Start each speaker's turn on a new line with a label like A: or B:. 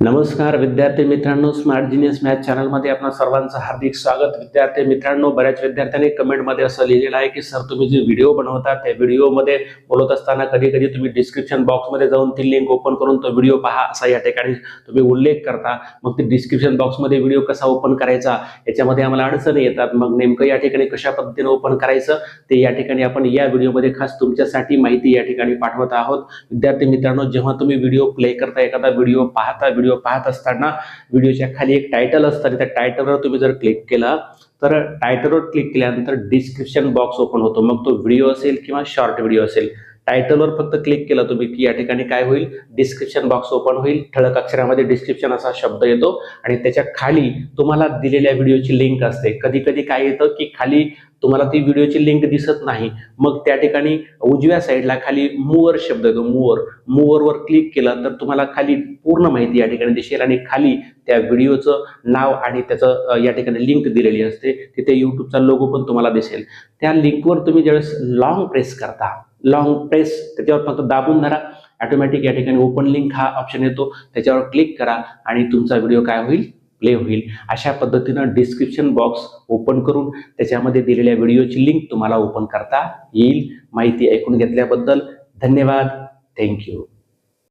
A: नमस्कार विद्यार्थी मित्रांनो, स्मार्ट जीनियस मॅथ चॅनलमध्ये आपणा सर्वांचं हार्दिक स्वागत। विद्यार्थी मित्रांनो, बऱ्याच विद्यार्थ्यांनी कमेंटमध्ये असं लिहिलेलं आहे की सर तुम्ही जे व्हिडिओ बनवता त्या व्हिडिओमध्ये बोलत असताना कधी कधी तुम्ही डिस्क्रिप्शन बॉक्समध्ये जाऊन ती लिंक ओपन करून तो व्हिडिओ पहा असा या ठिकाणी तुम्ही उल्लेख करता। मग ते डिस्क्रिप्शन बॉक्समध्ये व्हिडिओ कसा ओपन करायचा याच्यामध्ये आम्हाला अडचणी येतात। मग नेमकं या ठिकाणी कशा पद्धतीने ओपन करायचं ते या ठिकाणी आपण या व्हिडिओमध्ये खास तुमच्यासाठी माहिती या ठिकाणी पाठवत आहोत। विद्यार्थी मित्रांनो, जेव्हा तुम्ही व्हिडिओ प्ले करता, एखादा व्हिडिओ पाहत असताना व्हिडिओच्या खाली एक टायटल असतं, त्या टायटलवर तुम्ही जर क्लिक केला तर टायटलवर क्लिक केल्यानंतर डिस्क्रिप्शन बॉक्स ओपन होतो। मग तो व्हिडिओ असेल किंवा शॉर्ट व्हिडिओ असेल, टायटलवर फक्त क्लिक केलं तुम्ही की या ठिकाणी काय होईल, डिस्क्रिप्शन बॉक्स ओपन होईल। ठळक अक्षरामध्ये डिस्क्रिप्शन असा शब्द येतो आणि त्याच्या खाली तुम्हाला दिलेल्या व्हिडिओची लिंक असते। कधी कधी काय येतं की खाली तुम्हाला ती व्हिडिओची लिंक दिसत नाही, मग त्या ठिकाणी उजव्या साईडला खाली मूवर शब्द येतो, मूवरवर क्लिक केलं तर तुम्हाला खाली पूर्ण माहिती या ठिकाणी दिसेल आणि खाली त्या व्हिडिओचं नाव आणि त्याचं या ठिकाणी लिंक दिलेली असते। तिथे यूट्यूबचा लोगो पण तुम्हाला दिसेल। त्या लिंकवर तुम्ही ज्यावेळेस लॉंग प्रेस करता, त्याच्यावर फक्त दाबून धरा, ऑटोमॅटिक या ठिकाणी ओपन लिंक हा ऑप्शन येतो, त्याच्यावर क्लिक करा आणि तुमचा व्हिडिओ काय होईल, प्ले होईल। अशा पद्धतीनं डिस्क्रिप्शन बॉक्स ओपन करून त्याच्यामध्ये दिलेल्या व्हिडिओची लिंक तुम्हाला ओपन करता येईल। माहिती ऐकून घेतल्याबद्दल धन्यवाद। थँक्यू।